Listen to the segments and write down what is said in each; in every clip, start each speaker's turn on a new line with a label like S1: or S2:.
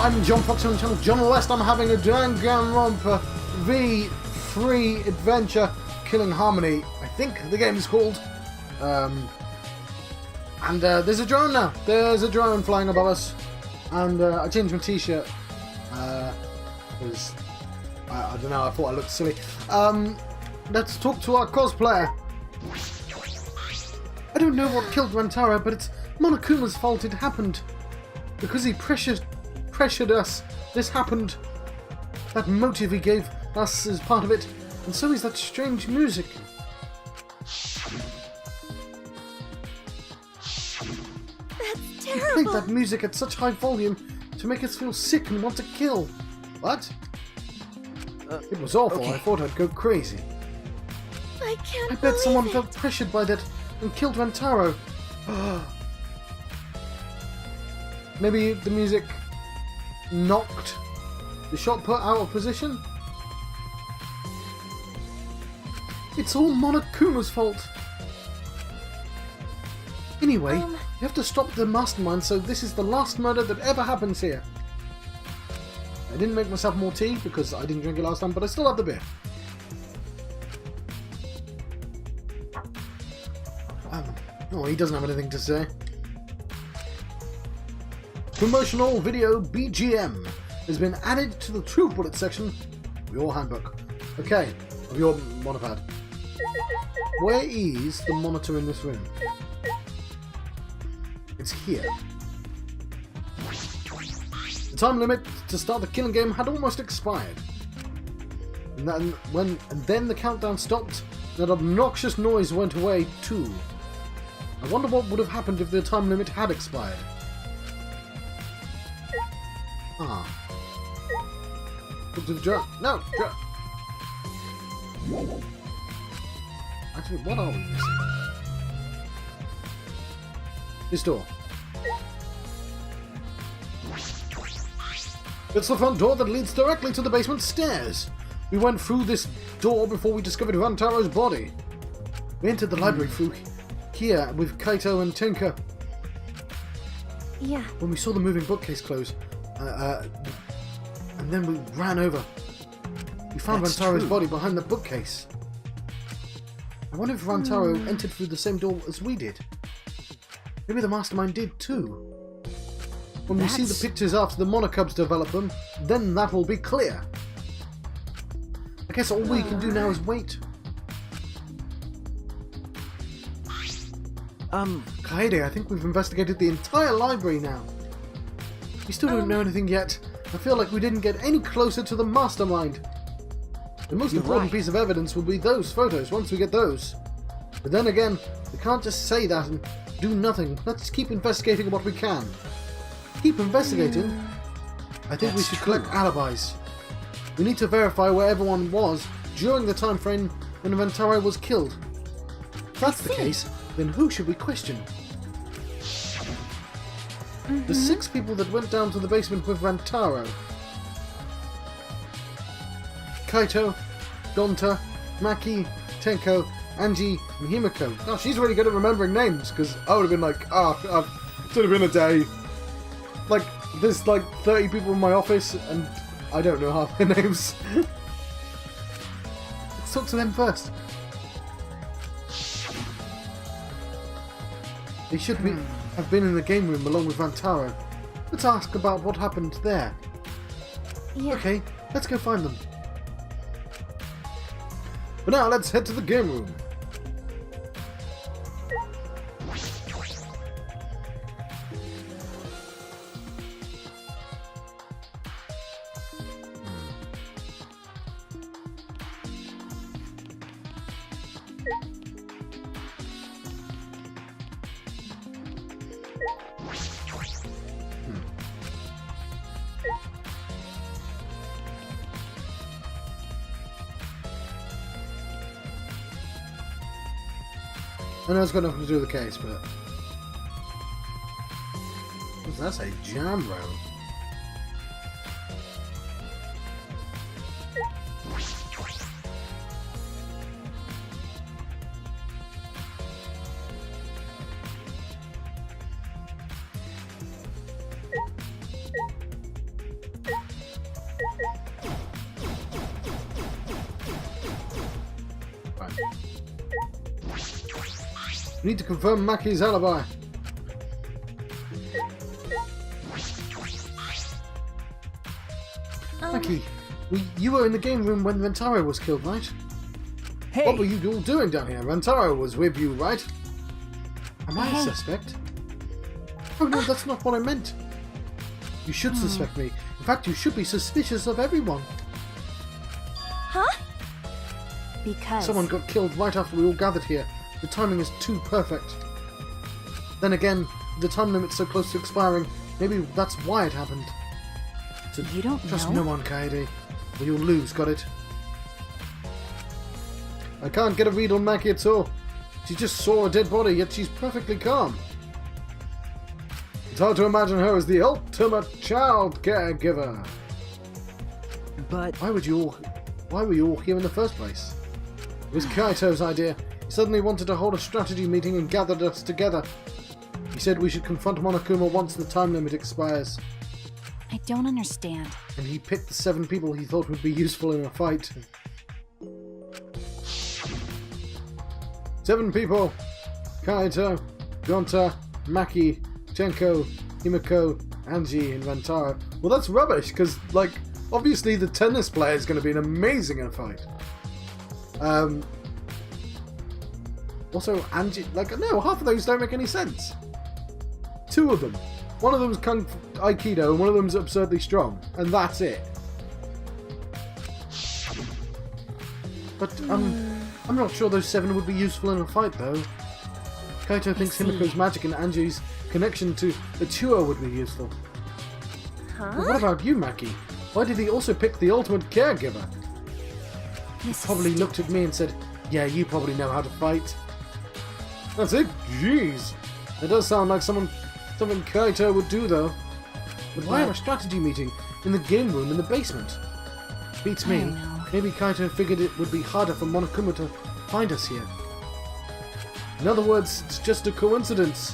S1: I'm John Fox on the channel John West. I'm having a Danganronpa V3 adventure, Killing Harmony, I think the game is called. There's a drone now. There's a drone flying above us. And I changed my t-shirt. Because, I don't know, I thought I looked silly. Let's talk to our cosplayer. I don't know what killed Rantaro, but it's Monokuma's fault it happened. Because he pressured us. This happened. That motive he gave us is part of it. And so is that strange music.
S2: That's
S1: He
S2: terrible.
S1: played that music at such high volume to make us feel sick and want to kill. What? It was awful.
S3: okay.
S1: I thought I'd go crazy.
S2: I can't
S1: I bet
S2: believe
S1: someone
S2: it.
S1: felt pressured by that and killed Rantaro. Maybe the music knocked the shot put out of position? It's all Monokuma's fault. Anyway, you have to stop the mastermind, so this is the last murder that ever happens here. I didn't make myself more tea because I didn't drink it last time, but I still have the beer. Oh, he doesn't have anything to say. Promotional video BGM has been added to the True Bullet section of your handbook. Okay, of your monopad. Where is the monitor in this room? It's here. The time limit to start the killing game had almost expired. And then the countdown stopped, and that obnoxious noise went away too. I wonder what would have happened if the time limit had expired. No! Actually, what are we missing? This door. It's the front door that leads directly to the basement stairs. We went through this door before we discovered Rantaro's body. We entered the library through here with Kaito and Tenka.
S2: Yeah.
S1: When we saw the moving bookcase close, and then we ran over. We found
S3: That's
S1: Rantaro's
S3: true.
S1: body behind the bookcase. I wonder if Rantaro entered through the same door as we did. Maybe the mastermind did too. When we see the pictures after the Monocubs develop them, then that will be clear. I guess all we can do now is wait. Kaede, I think we've investigated the entire library now. We still don't know anything yet. I feel like we didn't get any closer to the mastermind. The most important piece of evidence will be those photos once we get those. But then again, we can't just say that and do nothing. Let's keep investigating what we can. Keep investigating? I think we should collect alibis. We need to verify where everyone was during the time frame when Rantaro was killed. If that's the case, then who should we question? The 6 people that went down to the basement with Rantaro. Kaito, Donta, Maki, Tenko, Angie, and Himiko. Oh, she's really good at remembering names, because I would have been like, it would have been a day. Like, there's like 30 people in my office, and I don't know half their names. Let's talk to them first. They should have been in the game room along with Rantaro. Let's ask about what happened there.
S2: Yeah.
S1: Okay, let's go find them. But now let's head to the game room. I know it's got nothing to do with the case, but... What's that say? Jam room. We need to confirm Maki's alibi. Maki, you were in the game room when Rentaro was killed, right?
S3: Hey!
S1: What were you all doing down here? Rentaro was with you, right? Am I a suspect? Oh no, that's not what I meant. You should suspect me. In fact, you should be suspicious of everyone.
S2: Huh?
S3: Because...
S1: Someone got killed right after we all gathered here. The timing is too perfect. Then again, the time limit's so close to expiring, maybe that's why it happened. So
S3: You don't
S1: trust
S3: know?
S1: no one, Kaede, or you'll lose, got it? I can't get a read on Maki at all. She just saw a dead body, yet she's perfectly calm. It's hard to imagine her as the ultimate child caregiver.
S3: But...
S1: Why were you all here in the first place? It was Kaito's idea. He suddenly wanted to hold a strategy meeting and gathered us together. He said we should confront Monokuma once the time limit expires.
S3: I don't understand.
S1: And he picked the 7 people he thought would be useful in a fight. 7 people! Kaito, Gonta, Maki, Tenko, Himiko, Angie, and Rantaro. Well, that's rubbish, because, like, obviously the tennis player is going to be an amazing in a fight. Also, Angie, like, no, half of those don't make any sense. 2 of them. One of them's Kung Fu Aikido, and one of them's absurdly strong. And that's it. But, I'm not sure those 7 would be useful in a fight, though. Kaito thinks Himiko's magic and Angie's connection to the Chuo would be useful.
S2: Huh?
S1: But what about you, Maki? Why did he also pick the ultimate caregiver?
S3: This
S1: Probably
S3: is
S1: looked at me and said, yeah, you probably know how to fight. That's it? Jeez. It does sound like something Kaito would do, though. But why have a strategy meeting in the game room in the basement? Beats
S3: I
S1: me.
S3: don't know.
S1: Maybe Kaito figured it would be harder for Monokuma to find us here. In other words, it's just a coincidence.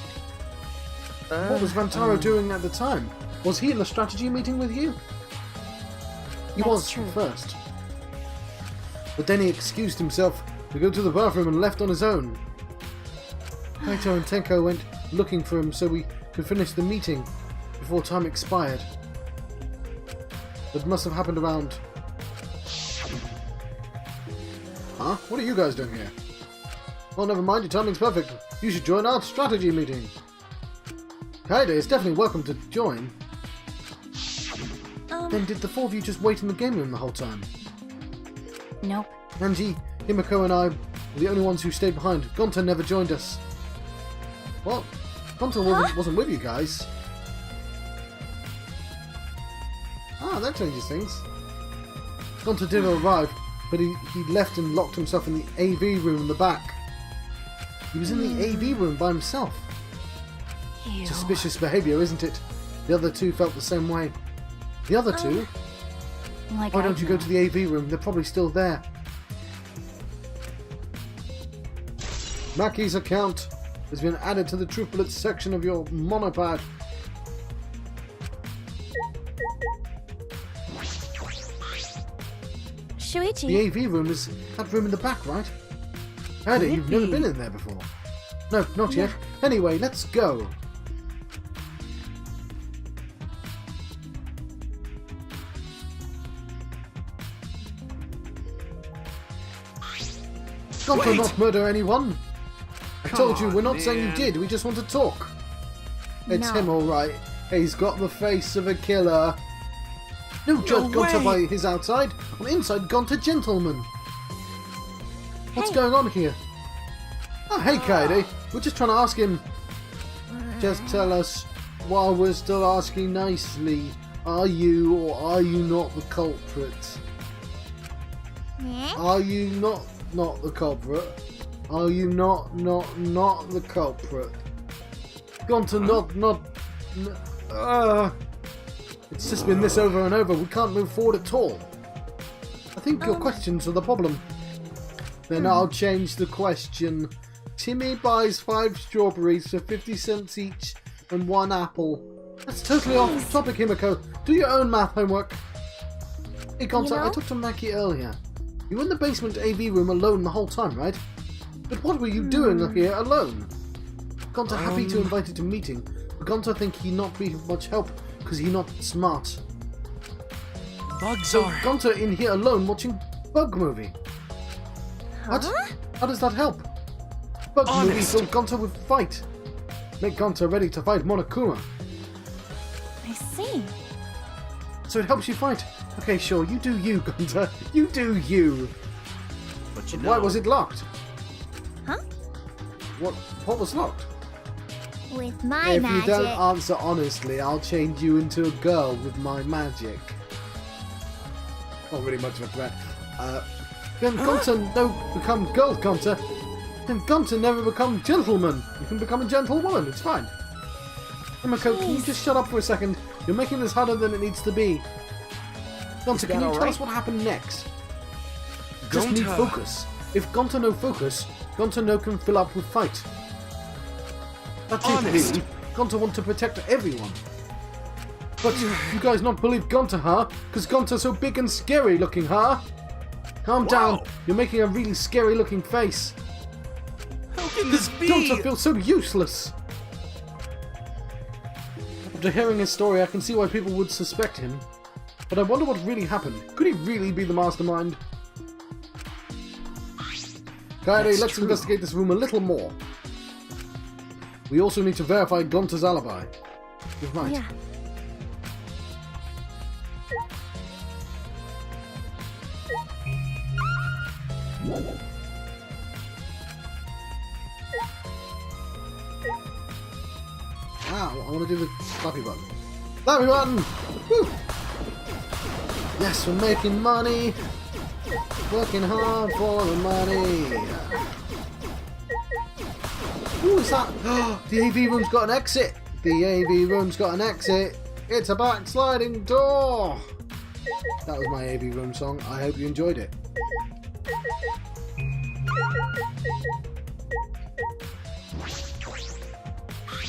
S1: What was Rantaro doing at the time? Was he in the strategy meeting with you? He
S3: That's
S1: was
S3: true.
S1: first. But then he excused himself to go to the bathroom and left on his own. Kaito and Tenko went looking for him so we could finish the meeting before time expired. That must have happened around... Huh? What are you guys doing here? Well, never mind, your timing's perfect. You should join our strategy meeting. Kaede is definitely welcome to join. Then did the 4 of you just wait in the game room the whole time?
S3: Nope.
S1: Angie, Himiko and I were the only ones who stayed behind. Gonta never joined us. Well, Gonta wasn't with you guys. Ah, that changes things. Gonta did arrive, but he left and locked himself in the AV room in the back. He was in the AV room by himself.
S3: Ew.
S1: Suspicious behaviour, isn't it? The other 2 felt the same way. The other 2?
S3: Like
S1: Why
S3: I
S1: don't you go
S3: know.
S1: to the AV room? They're probably still there. Maki's account has been added to the Truth Bullets section of your monopad.
S2: Shuichi.
S1: The AV room is that room in the back, right?
S3: Could
S1: Eddie,
S3: it
S1: you've never
S3: be?
S1: been in there before. No, not yet. Anyway, let's go. Gonta
S4: Wait!
S1: not murder anyone. I
S4: Come
S1: told you, we're
S4: on,
S1: not saying you
S4: man.
S1: did. We just want to talk. It's
S2: No.
S1: him, all right. He's got the face of a killer. No judge Gonta by
S4: way.
S1: his outside. On inside, Gonta gentleman. What's
S2: Hey.
S1: going on here? Oh, hey, Kaede. We're just trying to ask him. Just tell us, while we're still asking nicely, are you or are you not the culprit?
S2: Eh?
S1: Are you not the culprit? Are you not the culprit? Gonta It's just been this over and over. We can't move forward at all. I think your questions are the problem. Then I'll change the question. Timmy buys 5 strawberries for 50 cents each and 1 apple. That's totally off topic, Himiko. Do your own math homework. Hey, Gonta,
S2: You know?
S1: I talked to Maki earlier. You were in the basement AV room alone the whole time, right? But what were you doing here alone? Gonta happy to invite you to meeting, but Gonta think he not be much help because he not smart.
S4: Bugs
S1: So
S4: are...
S1: Gonta in here alone watching bug movie. What? How does that help? Bug movie
S4: Honest.
S1: so Gonta would fight. Make Gonta ready to fight Monokuma.
S2: I see.
S1: So it helps you fight. Okay, sure, you do you, Gonta. You do you.
S4: But you
S1: But
S4: know...
S1: why was it locked?
S2: Huh?
S1: What was locked?
S2: With my
S1: If
S2: magic.
S1: you don't answer honestly, I'll change you into a girl with my magic. Not really much of a threat. Then Gonta no become girl Gonta. Then Gonta never become gentleman. You can become a gentlewoman, it's fine. Emiko, can you
S2: Jeez.
S1: just shut up for a second? You're making this harder than it needs to be. Gonta, can you tell us what happened next? Just need
S4: Gonta.
S1: focus. If Gonta no focus, Gonta no can fill up with fight. That's
S4: Honest.
S1: it, really. Gonta want to protect everyone. But you guys not believe Gonta, huh? Because Gonta's so big and scary looking, huh? Calm down.
S4: Wow.
S1: You're making a really scary looking face.
S4: How can this be?
S1: Gonta feels so useless. After hearing his story, I can see why people would suspect him. But I wonder what really happened. Could he really be the mastermind? Kaede,
S4: That's
S1: let's
S4: true.
S1: investigate this room a little more. We also need to verify Gonta's alibi. You're right.
S2: Yeah.
S1: Wow, I want to do the clappy button. Clappy button! Woo! Yes, we're making money! Working hard for the money! Who is that? The AV room's got an exit! The AV room's got an exit! It's a backsliding door! That was my AV room song. I hope you enjoyed it.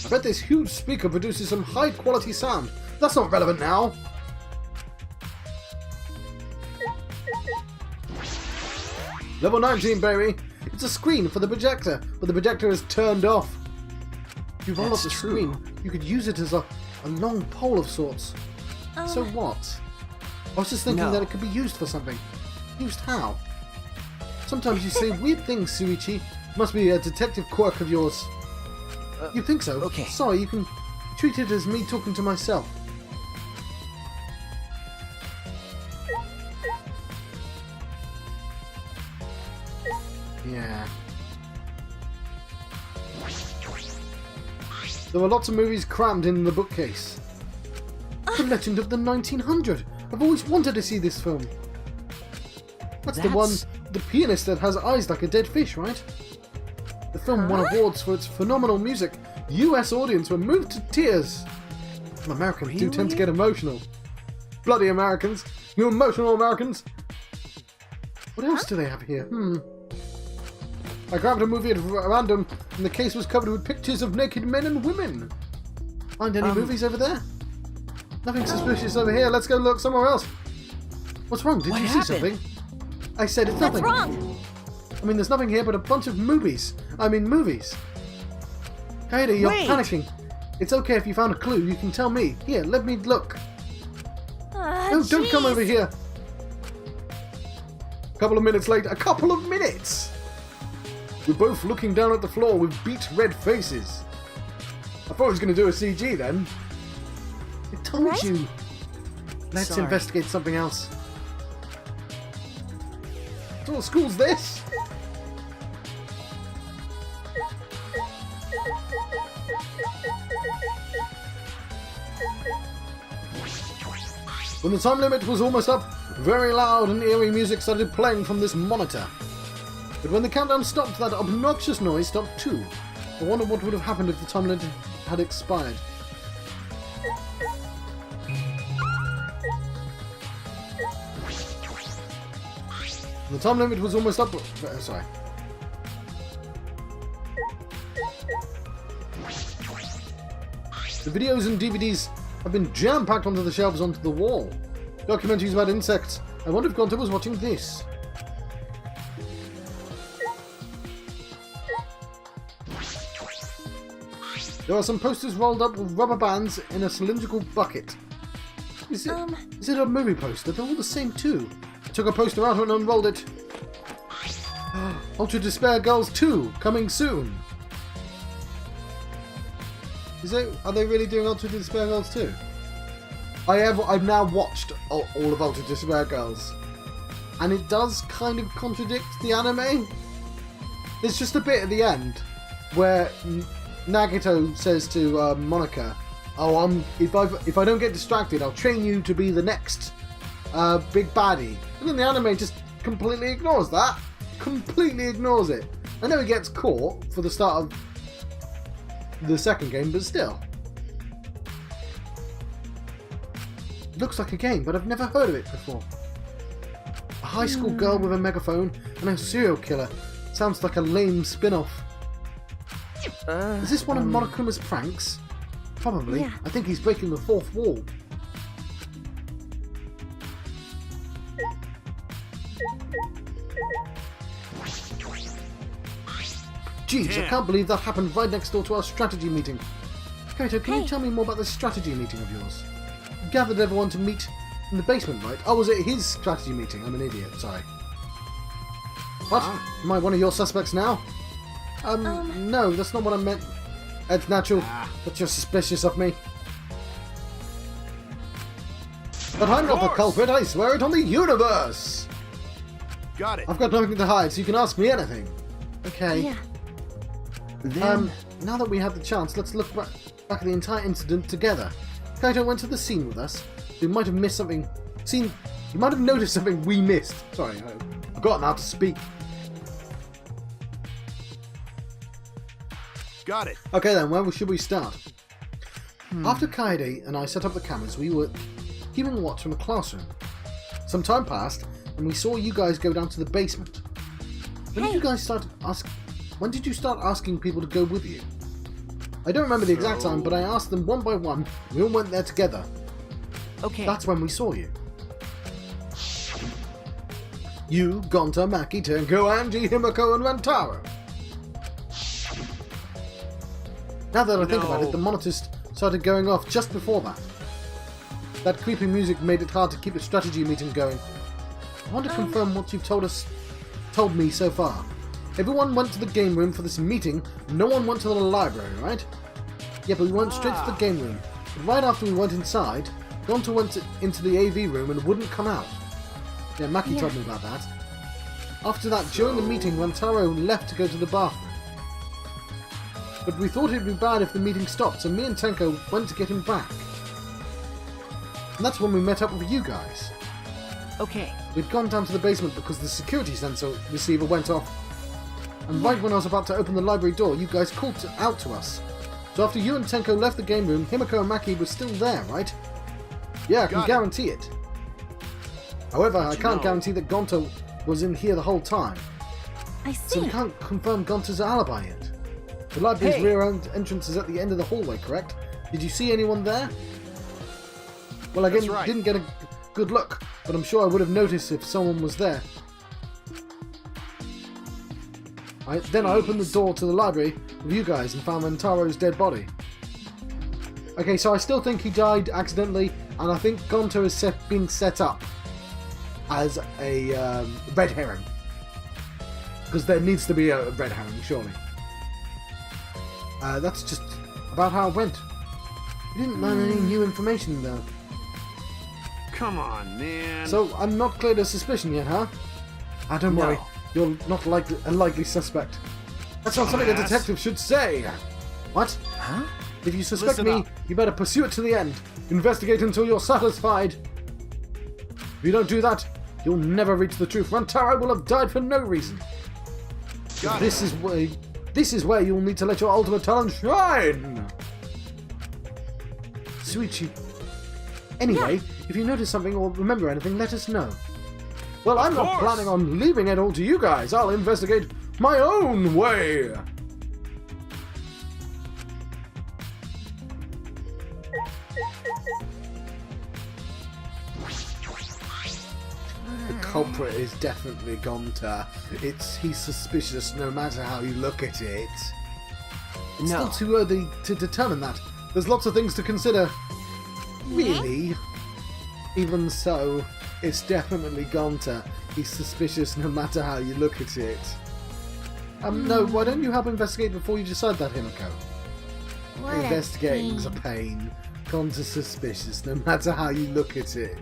S1: I bet this huge speaker produces some high quality sound. That's not relevant now. Level 19, baby. It's a screen for the projector, but the projector is turned off. If you roll up
S4: That's
S1: the
S4: true.
S1: screen, you could use it as a long pole of sorts. So what? I was just thinking
S4: No.
S1: that it could be used for something. Used how? Sometimes you say weird things, Suichi. Must be a detective quirk of yours. You think so?
S4: okay.
S1: Sorry, you can treat it as me talking to myself. Yeah. There were lots of movies crammed in the bookcase. The Legend of the 1900. I've always wanted to see this film. That's the one, the pianist that has eyes like a dead fish, right? The film won awards for its phenomenal music. US audience were moved to tears. Americans do tend to get emotional. Bloody Americans. You emotional Americans. What else do they have here? I grabbed a movie at random and the case was covered with pictures of naked men and women. Find any movies over there? Nothing suspicious over here. Let's go look somewhere else. What's wrong? Did
S4: What
S1: you
S4: happened?
S1: see something? I said it's
S2: What's
S1: nothing.
S2: wrong?
S1: I mean, there's nothing here but a bunch of movies. I mean, movies. Kaede, you're
S4: Wait.
S1: panicking. It's okay if you found a clue. You can tell me. Here, let me look. No, don't come
S2: jeez.
S1: over here. A couple of minutes later. A couple of minutes! We're both looking down at the floor with beet red faces. I thought I was going to do a CG then. I told
S2: Right?
S1: you. Let's
S4: Sorry.
S1: investigate something else. What sort of school's this? When the time limit was almost up, very loud and eerie music started playing from this monitor. But when the countdown stopped, that obnoxious noise stopped too. I wonder what would have happened if the time limit had expired. The time limit was almost up. Sorry. The videos and DVDs have been jam-packed onto the shelves onto the wall. Documentaries about insects. I wonder if Gonta was watching this. There are some posters rolled up with rubber bands in a cylindrical bucket. Is it a movie poster? They're all the same too. I took a poster out and unrolled it. Ultra Despair Girls 2 coming soon. Are they really doing Ultra Despair Girls 2? I've now watched all of Ultra Despair Girls, and it does kind of contradict the anime. There's just a bit at the end where Nagito says to Monika, "Oh, if I don't get distracted, I'll train you to be the next big baddie." And then the anime just completely ignores that. Completely ignores it. I know he gets caught for the start of the second game, but still. It looks like a game, but I've never heard of it before. A high school girl with a megaphone and a serial killer. Sounds like a lame spin-off. Is this one of Monokuma's pranks? Probably.
S2: Yeah.
S1: I think he's breaking the fourth wall. Jeez, I
S4: Damn.
S1: can't believe that happened right next door to our strategy meeting. Kaito, can you
S2: Hey.
S1: tell me more about this strategy meeting of yours? You gathered everyone to meet in the basement, right? Oh, was it his strategy meeting? I'm an idiot, sorry. What? Am I one of your suspects now? No, that's not what I meant. It's natural that you're suspicious of me. But I'm not the
S4: course.
S1: culprit, I swear it on the universe!
S4: Got it.
S1: I've got nothing to hide, so you can ask me anything. Okay.
S2: Yeah.
S1: Now that we have the chance, let's look back at the entire incident together. Kaito went to the scene with us. You might have missed something. You might have noticed something we missed. Sorry, I've forgotten how to speak.
S4: Got it.
S1: Okay then, where should we start? After Kaede and I set up the cameras, we were keeping watch from the classroom. Some time passed, and we saw you guys go down to the basement. When did you start asking people to go with you? I don't remember the exact time, but I asked them one by one. We all went there together.
S3: Okay.
S1: That's when we saw you. You, Gonta, Maki, Tenko, Angie, Himiko, and Rantaro. Now that I think about it, the monitors started going off just before that. That creepy music made it hard to keep a strategy meeting going. I want to confirm what you've told me so far. Everyone went to the game room for this meeting, no one went to the library, right? Yeah, but we went straight to the game room. But right after we went inside, Gonta went into the AV room and wouldn't come out. Yeah, Maki told me about that. After that, during the meeting, Rantaro left to go to the bathroom. But we thought it'd be bad if the meeting stopped, so me and Tenko went to get him back. And that's when we met up with you guys.
S3: Okay.
S1: We'd gone down to the basement because the security sensor receiver went off. And right when I was about to open the library door, you guys called out to us. So after you and Tenko left the game room, Himiko and Maki were still there, right? Yeah, I can
S4: Got it.
S1: guarantee it. However, I
S4: you
S1: can't
S4: know.
S1: guarantee that Gonta was in here the whole time.
S2: I
S1: So
S2: see.
S1: we can't confirm Gonta's alibi yet. The library's
S3: Hey.
S1: rear entrance is at the end of the hallway, correct? Did you see anyone there? Well, I
S4: That's right.
S1: didn't get a good look, but I'm sure I would have noticed if someone was there. Then I opened the door to the library with you guys and found Rantaro's dead body. Okay, so I still think he died accidentally, and I think Gonto is being set up as a red herring. Because there needs to be a red herring, surely. That's just about how it went. We didn't learn any new information, though.
S4: Come on, man.
S1: So, I'm not cleared of suspicion yet, huh? Don't worry. You're not a likely suspect. That's not something a
S4: Dumbass.
S1: detective should say. What?
S3: Huh?
S1: If you suspect
S4: Listen
S1: me,
S4: up.
S1: you better pursue it to the end. Investigate until you're satisfied. If you don't do that, you'll never reach the truth. Rantaro will have died for no reason.
S4: Got
S1: This is where you'll need to let your ultimate talent shine. Sweet. Anyway, if you notice something or remember anything, let us know. Well, I'm not
S4: course.
S1: planning on leaving it all to you guys. I'll investigate my own way. The culprit is definitely Gonta. He's suspicious no matter how you look at it. It's
S3: No.
S1: still too early to determine that. There's lots of things to consider. Really? Even so, it's definitely Gonta. He's suspicious no matter how you look at it. No, why don't you help investigate before you decide that, Himiko?
S2: What
S1: Investigating's a pain. Gonta's suspicious no matter how you look at it.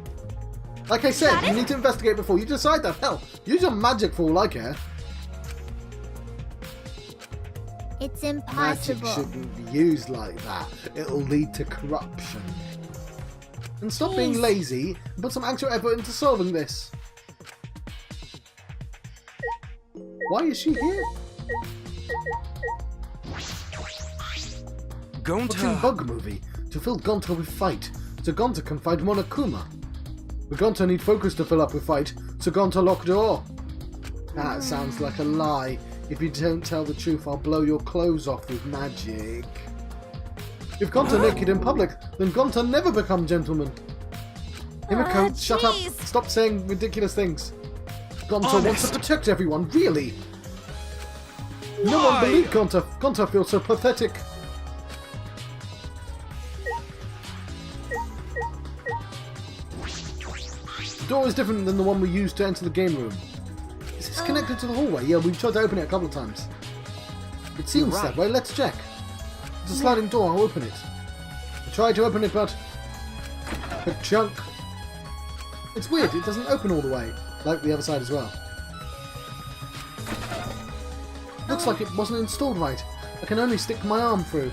S1: Like I said, you need to investigate before you decide that. Hell, use your magic for all I care.
S2: It's
S1: Magic
S2: impossible.
S1: shouldn't be used like that. It'll lead to corruption. And stop being
S2: Jeez.
S1: lazy and put some actual effort into solving this. Why is she here? What's in Bug Movie? To fill Gonta with fight, so Gonta can fight Monokuma. But Gonta need focus to fill up with fight, so Gonta lock door. That sounds like a lie. If you don't tell the truth, I'll blow your clothes off with magic. If Gonta naked in public, then Gonta never become gentleman. Himiko, shut up.
S2: jeez.
S1: Stop saying ridiculous things. Gonta wants to protect everyone, really. No one believed Gonta. Gonta feels so pathetic. The door is different than the one we used to enter the game room. Is this connected to the hallway? Yeah, we've tried to open it a couple of times. It seems that way. Let's check. It's a sliding door. I'll open it. I tried to open it, but a chunk. It's weird. It doesn't open all the way, like the other side as well. Looks like it wasn't installed right. I can only stick my arm through.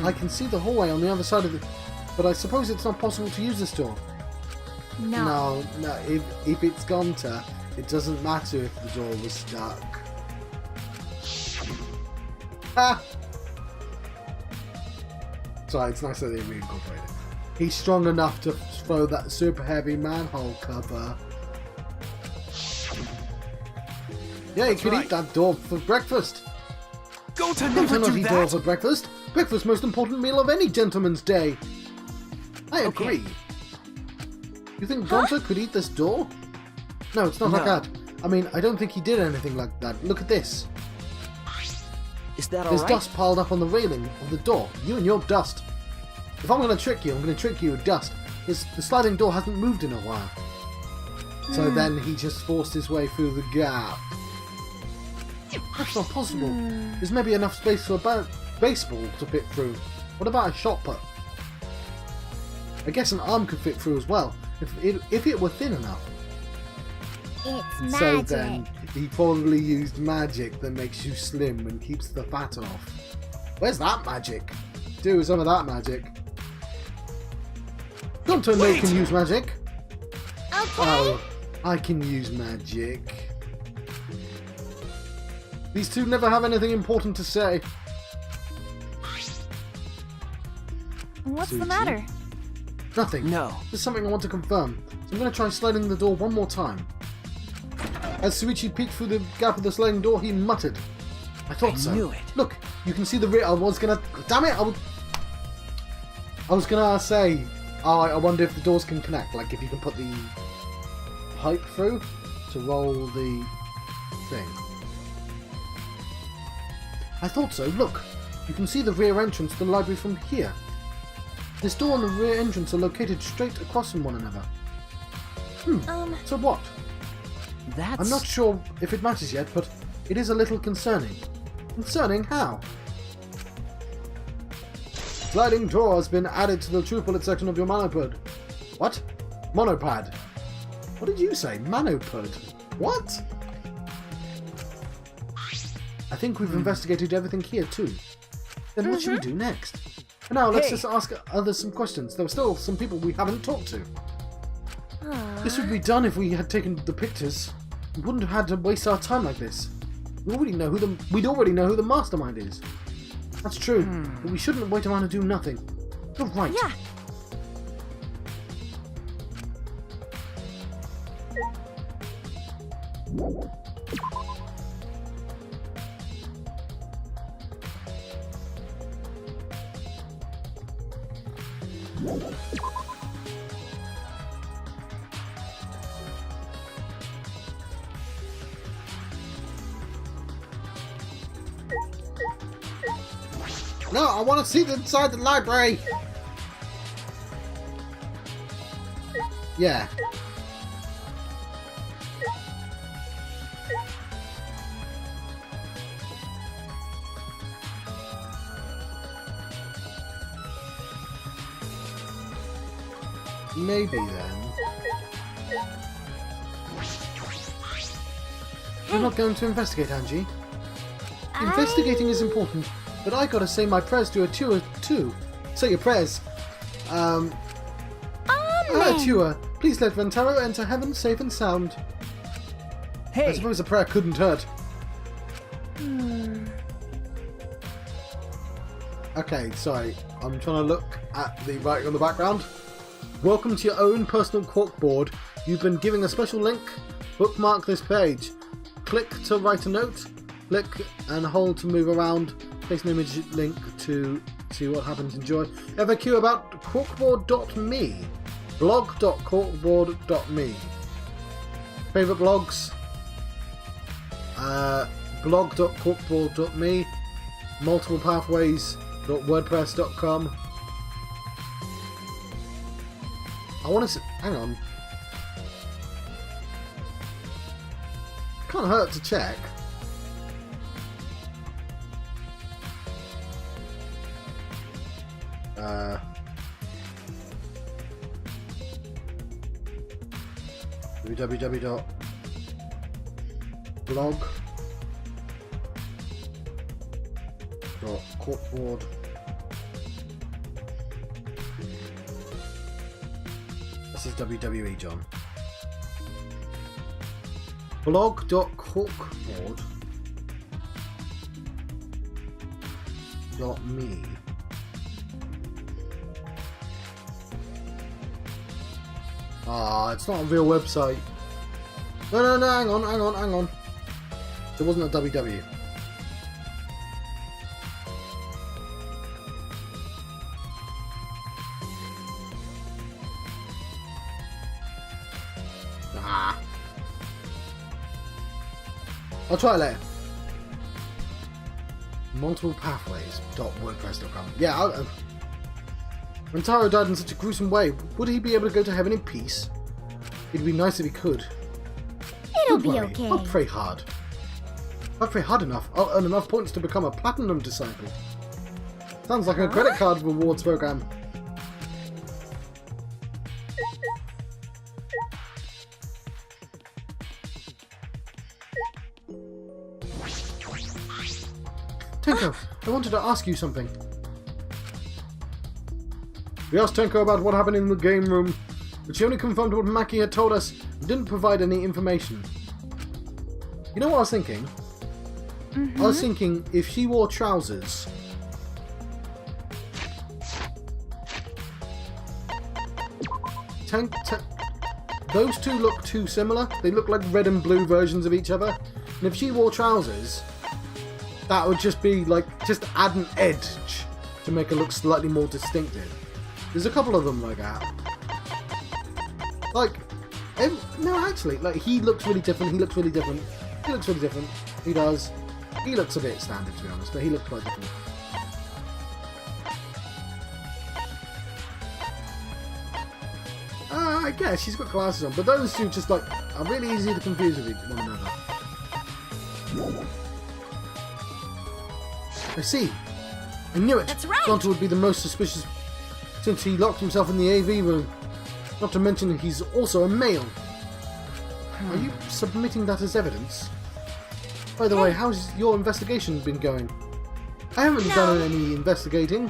S1: I can see the hallway on the other side of the... But I suppose it's not possible to use this door.
S2: No.
S1: No. If it's Gonta, it doesn't matter if the door was stuck. Ah! Sorry, it's nice that they reincorporated it. He's strong enough to throw that super heavy manhole cover. Yeah, he could eat that door for breakfast.
S3: Gonta
S1: Gonta
S3: never
S1: not
S3: do
S1: eat door
S3: that!
S1: for breakfast. Breakfast most important meal of any gentleman's day. I agree. You think Gonta could eat this door? No, it's not like
S3: No.
S1: that. I mean, I don't think he did anything like that. Look at this.
S3: Is that
S1: There's
S3: alright?
S1: dust piled up on the railing of the door. You and your dust. If I'm going to trick you, I'm going to trick you with dust. The sliding door hasn't moved in a while. So then he just forced his way through the gap. That's not possible. There's maybe enough space for a baseball to fit through. What about a shot put? I guess an arm could fit through as well, if it were thin enough.
S2: It's
S1: So
S2: magic.
S1: then, he probably used magic that makes you slim and keeps the fat off. Where's that magic? Do some of that magic. Gonta no can use magic.
S2: Okay.
S1: Oh, I can use magic. These two never have anything important to say.
S2: What's the
S1: Suji?
S2: matter?
S1: Nothing.
S3: No.
S1: There's something I want to confirm. So I'm going to try sliding the door one more time. As Suichi peeked through the gap of the sliding door, he muttered. I thought so.
S3: knew it.
S1: Look, you can see the rear. I was gonna. Damn it! I was gonna say. Oh, I wonder if the doors can connect. Like if you can put the pipe through to roll the thing. I thought so. Look, you can see the rear entrance to the library from here. This door and the rear entrance are located straight across from one another. So what?
S3: That's...
S1: I'm not sure if it matters yet, but it is a little concerning. Concerning how? Sliding door has been added to the true bullet section of your monopod. What? Monopad. What did you say? Manopod. What? I think we've investigated everything here too. Then what should we do next? For now, let's just ask others some questions. There are still some people we haven't talked to. This would be done if we had taken the pictures. We wouldn't have had to waste our time like this. We'd already know who the mastermind is. That's true, but we shouldn't wait around and do nothing. You're right.
S2: Yeah.
S1: No, I want to see inside the library. Yeah. Maybe then. You're not going to investigate, Angie? Investigating is important, but I gotta say my prayers to a tour too. Say your prayers. Tua, please let Ventaro enter heaven safe and sound. I
S3: Hey,
S1: suppose a prayer couldn't hurt. Okay, sorry. I'm trying to look at the writing on the background. Welcome to your own personal corkboard. You've been given a special link. Bookmark this page. Click to write a note. Click and hold to move around. Place an image link to see what happens. Enjoy. FAQ about corkboard.me. blog.corkboard.me. Favorite blogs? Blog.corkboard.me. Multiple pathways.wordpress.com. I want to... Hang on. Can't hurt to check. www.blog.corkboard. This is WWE, John. blog.corkboard.me. Ah, it's not a real website. No, hang on. There wasn't a WW. Ah. I'll try it later. Multiple pathways.wordpress.com. Yeah, when Taro died in such a gruesome way, would he be able to go to heaven in peace? It'd be nice if he could.
S2: It'll
S1: Don't
S2: be
S1: worry,
S2: okay.
S1: I'll pray hard. If I pray hard enough, I'll earn enough points to become a platinum disciple. Sounds like a credit card rewards program. Tenko, I wanted to ask you something. We asked Tenko about what happened in the game room, but she only confirmed what Maki had told us and didn't provide any information. You know what I was thinking? I was thinking if she wore trousers... Those two look too similar. They look like red and blue versions of each other. And if she wore trousers, that would just be like, just add an edge to make her look slightly more distinctive. There's a couple of them like that. Like, no, actually, like he looks really different. He looks really different. He looks really different. He does. He looks a bit standard, to be honest, but he looks quite different. I guess she's got glasses on, but those two just like are really easy to confuse with one another. I see. I knew it.
S2: That's right.
S1: Gonta would be the most suspicious since he locked himself in the AV room. Not to mention he's also a male. Are you submitting that as evidence? By the way, how's your investigation been going? I haven't done any investigating.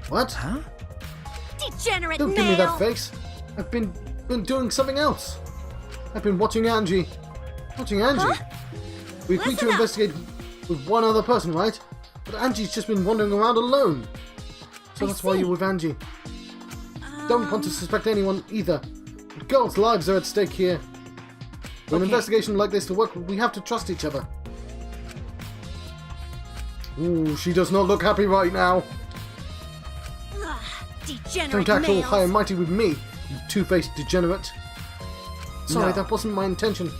S1: What?
S3: huh?
S2: Degenerate
S1: Don't give me that face. I've been doing something else. I've been watching Angie. Watching Angie?
S2: Huh?
S1: We agreed to
S2: Listen up.
S1: investigate with one other person, right? But Angie's just been wandering around alone. So that's why
S2: see.
S1: you're with Angie. Don't want to suspect anyone either. But girls' lives are at stake here. For an
S3: Okay.
S1: investigation like this to work, we have to trust each other. Ooh, she does not look happy right now.
S2: Ugh, degenerate
S1: Don't act all
S2: males.
S1: high and mighty with me, you two-faced degenerate. Sorry,
S3: No.
S1: that wasn't my intention.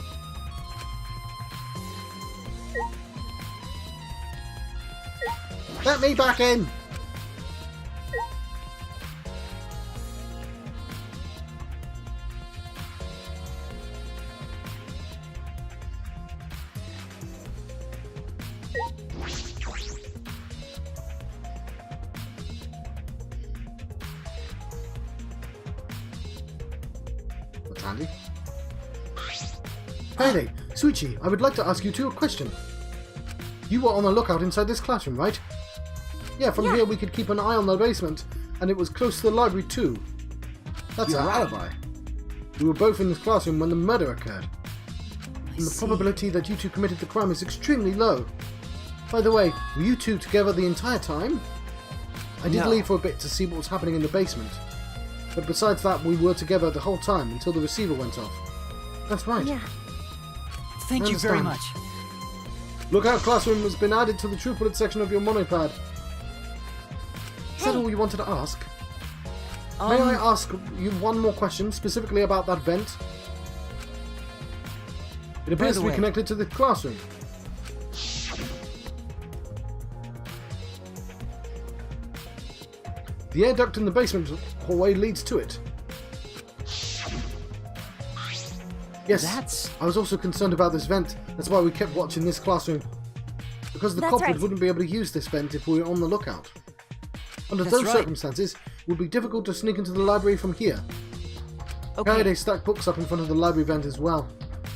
S1: Let me back in! What's handy? Payday, Suichi, I would like to ask you two a question. You were on the lookout inside this classroom, right? Yeah, from here we could keep an eye on the basement, and it was close to the library too. That's our alibi. We were both in this classroom when the murder occurred. And the probability that you two committed the crime is extremely low. By the way, were you two together the entire time? I did leave for a bit to see what was happening in the basement. But besides that, we were together the whole time until the receiver went off. That's right.
S2: Yeah.
S3: Thank you very much.
S1: Lookout classroom has been added to the true bullet section of your monopad. Is that all you wanted to ask? May I ask you one more question, specifically about that vent? It appears to be connected to the classroom. The air duct in the basement hallway leads to it. Yes, I was also concerned about this vent. That's why we kept watching this classroom. Because the culprit wouldn't be able to use this vent if we were on the lookout. Under those circumstances, it would be difficult to sneak into the library from here. They stacked books up in front of the library vent as well.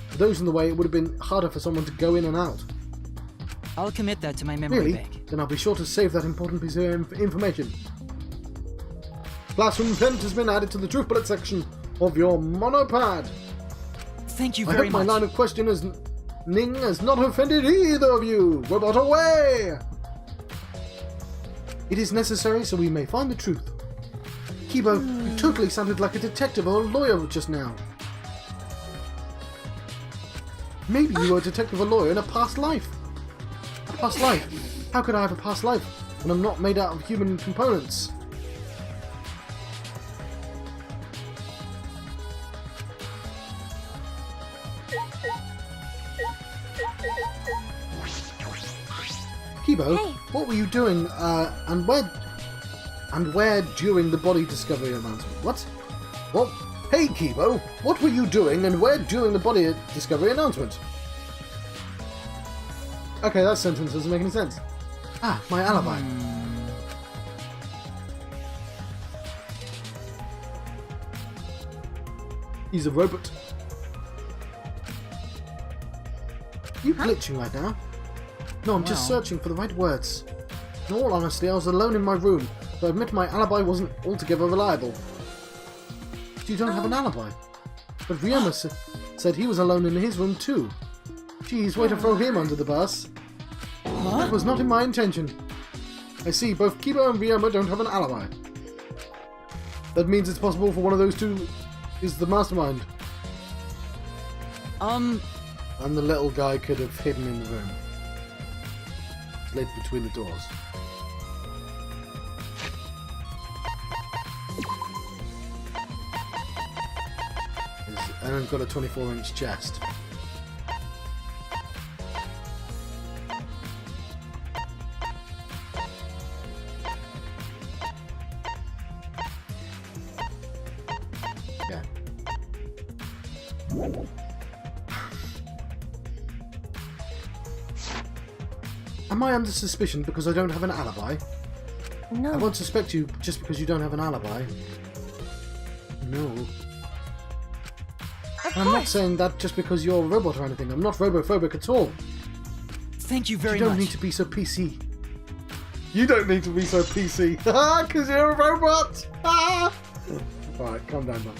S1: For those in the way, it would have been harder for someone to go in and out.
S3: I'll commit that to my memory bank.
S1: Then I'll be sure to save that important piece of information. Classroom vent has been added to the truth bullet section of your monopad.
S3: Thank you very much.
S1: I hope my line of question Ning has not offended either of you. Robot away! It is necessary so we may find the truth. Kibo, you totally sounded like a detective or a lawyer just now. Maybe you were a detective or lawyer in a past life. A past life? How could I have a past life when I'm not made out of human components? Kibo, what were you doing, and where during the body discovery announcement? What? What? Hey, Kibo, what were you doing and where during the body discovery announcement? Okay, that sentence doesn't make any sense. Ah, my alibi. He's a robot. You glitching right now? No, I'm just searching for the right words. In all honesty, I was alone in my room, so I admit my alibi wasn't altogether reliable. You don't have an alibi. But Ryoma said he was alone in his room too. Geez, way to throw him under the bus. That was not in my intention. I see, both Kibo and Ryoma don't have an alibi. That means it's possible for one of those two is the mastermind. And the little guy could have hidden in the room. Slid between the doors. Aaron's got a 24-inch chest. Yeah. Am I under suspicion because I don't have an alibi?
S2: No.
S1: I won't suspect you just because you don't have an alibi. No. I'm not saying that just because you're a robot or anything. I'm not robophobic at all.
S3: Thank you very much.
S1: You don't need to be so PC. You don't need to be so PC. Because you're a robot. Alright, calm down, man.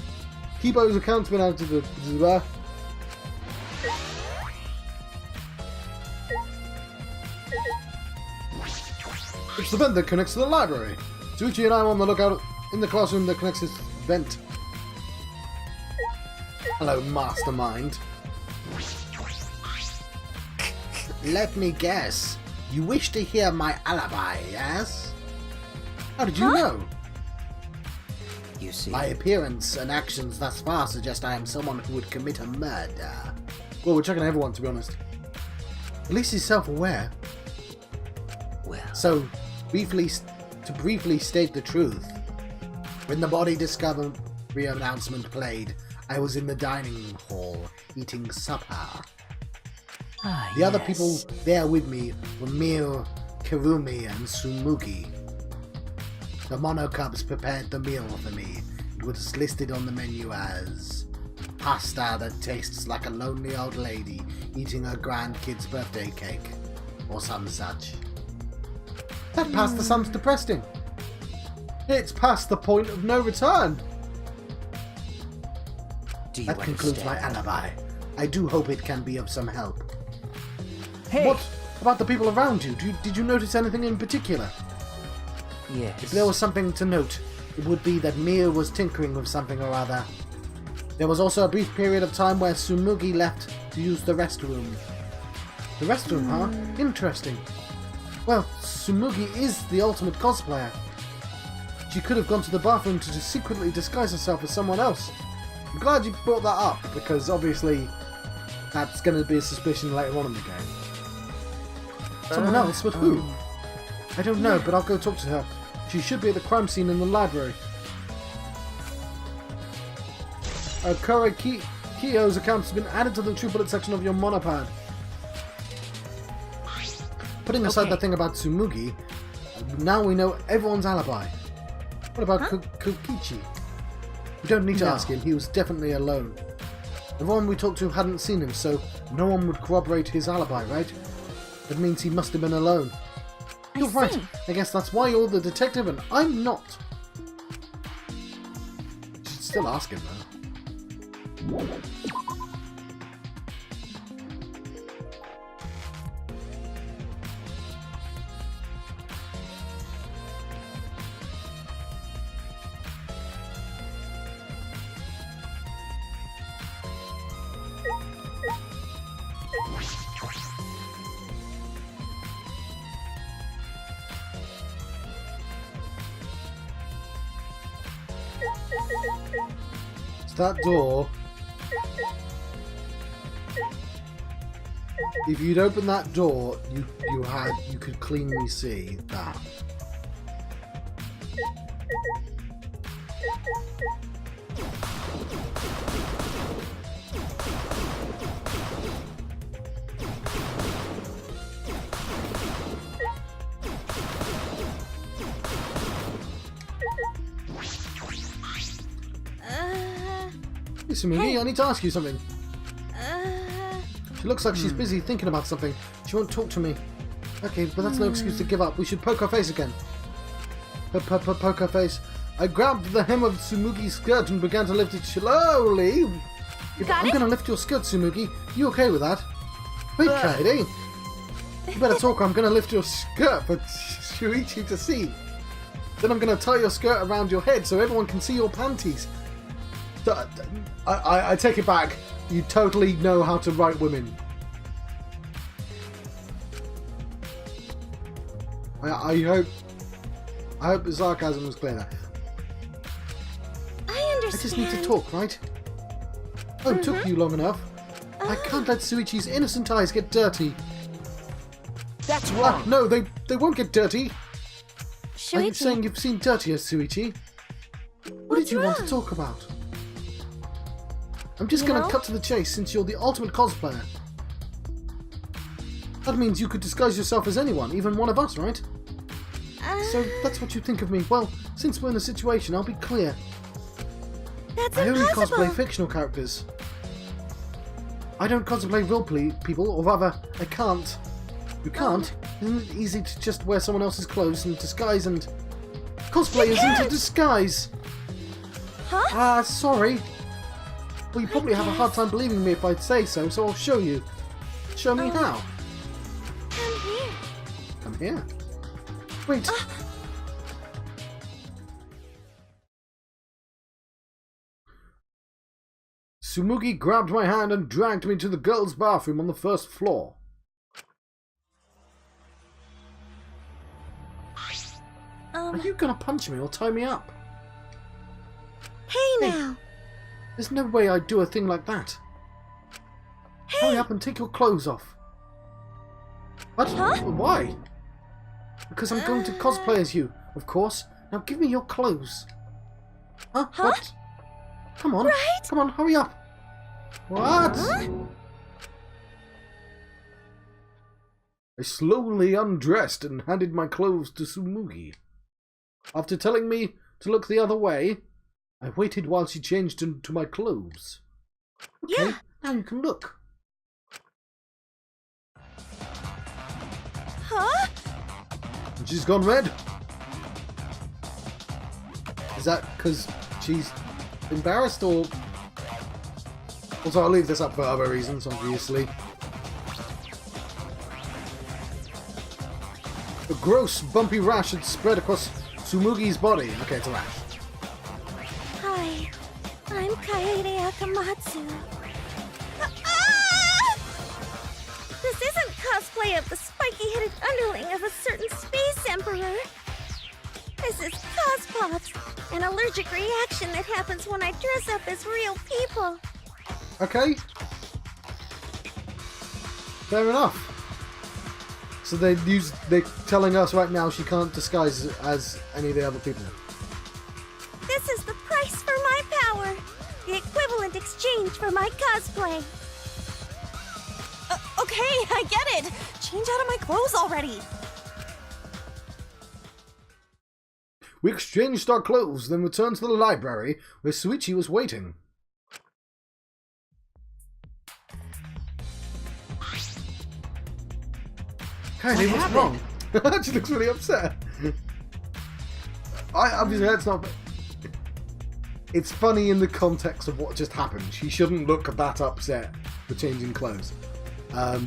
S1: Kibo's account's been added to the... It's the vent that connects to the library. Suichi and I are on the lookout in the classroom that connects this vent. Hello, mastermind. Let me guess. You wish to hear my alibi, yes? How did you know?
S3: You see.
S1: My appearance and actions thus far suggest I am someone who would commit a murder. Well, we're checking everyone, to be honest. At least he's self-aware.
S3: Well.
S1: So, To briefly state the truth, when the body discovery announcement played, I was in the dining hall eating supper. The other people there with me were Mir, Kirumi, and Tsumugi. The Monocubs prepared the meal for me. It was listed on the menu as pasta that tastes like a lonely old lady eating her grandkid's birthday cake, or some such. That pasta sounds depressing. It's past the point of no return. That concludes my alibi. I do hope it can be of some help.
S3: Hey!
S1: What about the people around you? Did you notice anything in particular?
S3: Yes.
S1: If there was something to note, it would be that Mia was tinkering with something or other. There was also a brief period of time where Tsumugi left to use the restroom. The restroom, huh? Interesting. Well, Tsumugi is the ultimate cosplayer. She could have gone to the bathroom to just secretly disguise herself as someone else. I'm glad you brought that up, because obviously that's going to be a suspicion later on in the game. Someone else, but who? I don't know, but I'll go talk to her. She should be at the crime scene in the library. Kiyo's account has been added to the True Bullet section of your monopad. Putting aside that thing about Tsumugi, now we know everyone's alibi. What about Kokichi? We don't need to ask him, he was definitely alone. Everyone we talked to hadn't seen him, so no one would corroborate his alibi, right? That means he must have been alone. You're right. I guess that's why you're the detective and I'm not. You should still ask him, though. That door, if you'd open that door, you could cleanly see that. Tsumugi, I need to ask you something. She looks like she's busy thinking about something. She won't talk to me. Okay, but that's no excuse to give up. We should poke her face again. Poke her face. I grabbed the hem of Tsumugi's skirt and began to lift it slowly. I'm gonna lift your skirt, Tsumugi. You okay with that? Wait, Kaede. You better talk or I'm gonna lift your skirt for Shuichi to see. Then I'm gonna tie your skirt around your head so everyone can see your panties. I take it back. You totally know how to write women. I hope the sarcasm was clear there.
S2: I understand.
S1: I just need to talk, right? Oh, it took you long enough. I can't let Suichi's innocent eyes get dirty.
S3: That's wrong.
S1: No, they won't get dirty.
S2: Shuichi.
S1: Are you saying you've seen dirtier, Suichi? What did you want to talk about? I'm just going to cut to the chase since you're the ultimate cosplayer. That means you could disguise yourself as anyone, even one of us, right? So that's what you think of me. Well, since we're in a situation, I'll be clear.
S2: That's
S1: I only
S2: impossible.
S1: cosplay fictional characters. I don't cosplay real people, or rather, I can't. You can't? Isn't it easy to just wear someone else's clothes and disguise and... Cosplay isn't a disguise!
S2: Huh?
S1: Sorry. Well, you probably have a hard time believing me if I say so, so I'll show you. Show me how.
S2: Come here.
S1: Come here. Wait. Tsumugi grabbed my hand and dragged me to the girls' bathroom on the first floor. Are you gonna punch me or tie me up?
S2: Hey now.
S1: There's no way I'd do a thing like that. Hurry up and take your clothes off. What?
S2: Huh?
S1: Why? Because I'm going to cosplay as you, of course. Now give me your clothes. Huh?
S2: Huh?
S1: What? Come on.
S2: Right?
S1: Come on, hurry up. What?
S2: Huh?
S1: I slowly undressed and handed my clothes to Tsumugi. After telling me to look the other way, I waited while she changed into my clothes. Okay,
S2: Yeah.
S1: now you can look.
S2: Huh?
S1: And she's gone red. Is that because she's embarrassed or... Also, I'll leave this up for other reasons, obviously. A gross, bumpy rash had spread across Tsumugi's body. Okay, it's a rash.
S2: Hi, I'm Kaede Akamatsu. Ah! This isn't cosplay of the spiky-headed underling of a certain space emperor. This is cospops, an allergic reaction that happens when I dress up as real people.
S1: Okay. Fair enough. So they're telling us right now she can't disguise as any of the other people.
S2: This is the price for my power. The equivalent exchange for my cosplay.
S5: Okay, I get it. Change out of my clothes already.
S1: We exchanged our clothes, then returned to the library where Suichi was waiting. Kaede, what's wrong? She looks really upset. Obviously, that's not... It's funny in the context of what just happened. She shouldn't look that upset for changing clothes. I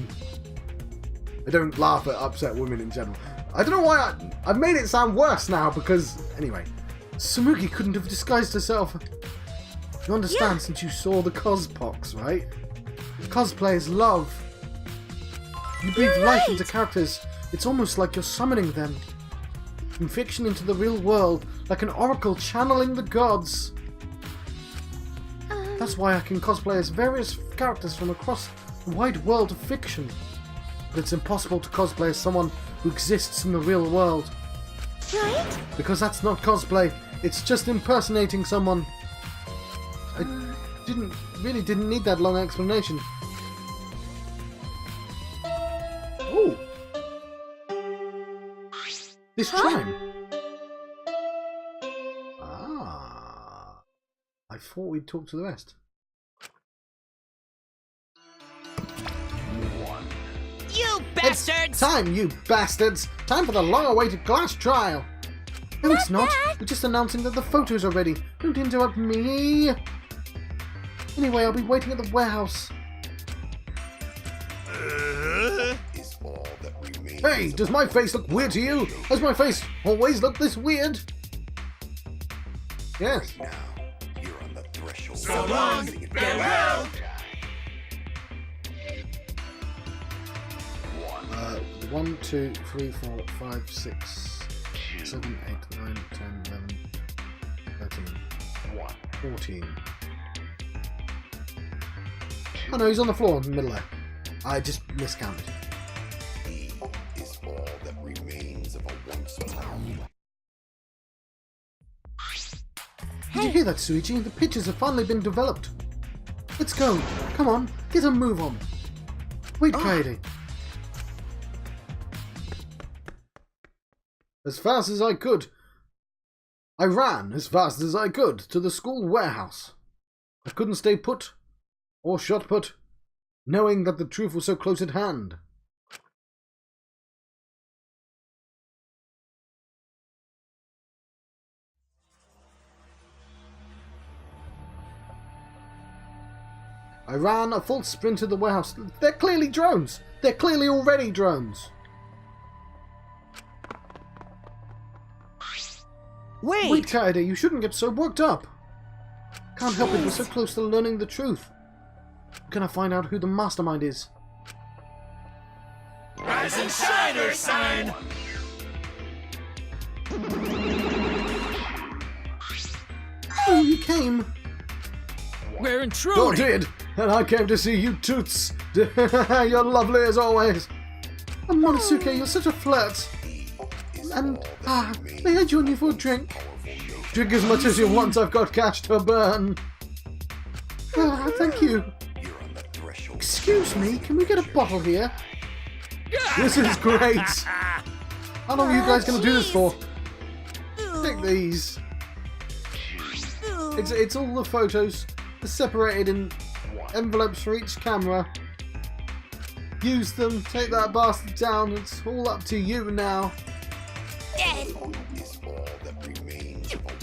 S1: don't laugh at upset women in general. I don't know why I've made it sound worse now because... Anyway, Tsumugi couldn't have disguised herself. You understand since you saw the cospox, right? Cosplayers love... You breathe
S2: You're
S1: life
S2: right.
S1: into characters. It's almost like you're summoning them. From fiction into the real world, like an oracle channeling the gods. That's why I can cosplay as various characters from across the wide world of fiction. But it's impossible to cosplay as someone who exists in the real world.
S2: Right?
S1: Because that's not cosplay, it's just impersonating someone. I really didn't need that long explanation. Oh! This chime! Ah. I thought we'd talk to the rest.
S5: You
S1: It's
S5: bastards!
S1: time, you bastards! Time for the long-awaited class trial! No, it's not.
S2: that.
S1: We're just announcing that the photos are ready. Don't interrupt me! Anyway, I'll be waiting at the warehouse.
S6: Is all that remains.
S1: Hey, does my face look weird to you? Has my face always looked this weird? Yes.
S6: Now, you're on the threshold.
S4: So long, farewell.
S1: 1, 2, 3, 4, 5, 6, 7, 8, 9, 10, 11, 13, 14. Oh no, he's on the floor in the middle there. I just miscounted.
S6: He is all that remains of a once upon.
S1: Did you hear that, Suichi? The pictures have finally been developed. Let's go. Come on, get a move on. Wait, Kaede. As fast as I could. I ran as fast as I could to the school warehouse. I couldn't stay put, or shot put, knowing that the truth was so close at hand. I ran a full sprint to the warehouse. They're clearly drones. They're clearly already drones. Wait, Kaede, you shouldn't get so worked up. Can't help it, we're so close to learning the truth. We're gonna find out who the mastermind is.
S4: Rise and shine, Ursine!
S1: Oh, you came.
S3: We're
S1: Sure
S3: intruding!
S1: did, and I came to see you toots. You're lovely as always. And Monosuke, you're such a flirt. And, may I join you for a drink? Drink as much as you want, I've got cash to burn. Thank you. Excuse me, can we get a bottle here? This is great. How long are you guys going to do this for? Take these. It's all the photos. They're separated in envelopes for each camera. Use them, take that bastard down. It's all up to you now.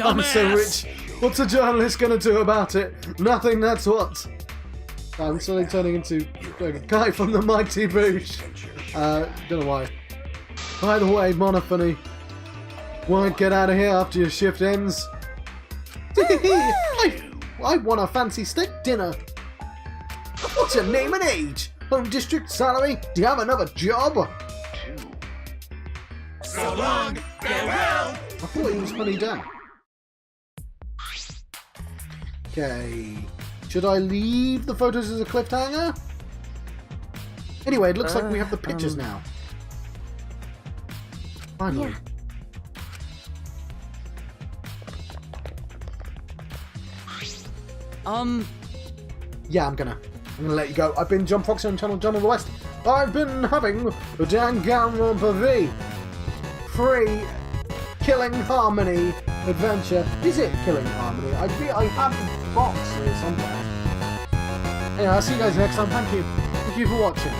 S1: I'm so rich. What's a journalist gonna do about it? Nothing, that's what. I'm suddenly turning into a guy from the Mighty Boosh. Don't know why. By the way, Monophony, wanna get out of here after your shift ends? I want a fancy steak dinner. What's your name and age? Home district, salary? Do you have another job?
S4: So long, farewell.
S1: I thought he was funny down. Okay. Should I leave the photos as a cliffhanger? Anyway, it looks like we have the pictures now. Finally.
S2: Yeah.
S1: Yeah, I'm gonna let you go. I've been John Foxy on channel John of the West. I've been having the Danganronpa V free Killing Harmony adventure. Is it Killing Harmony? I have the box here somewhere. Anyway, I'll see you guys next time. Thank you for watching.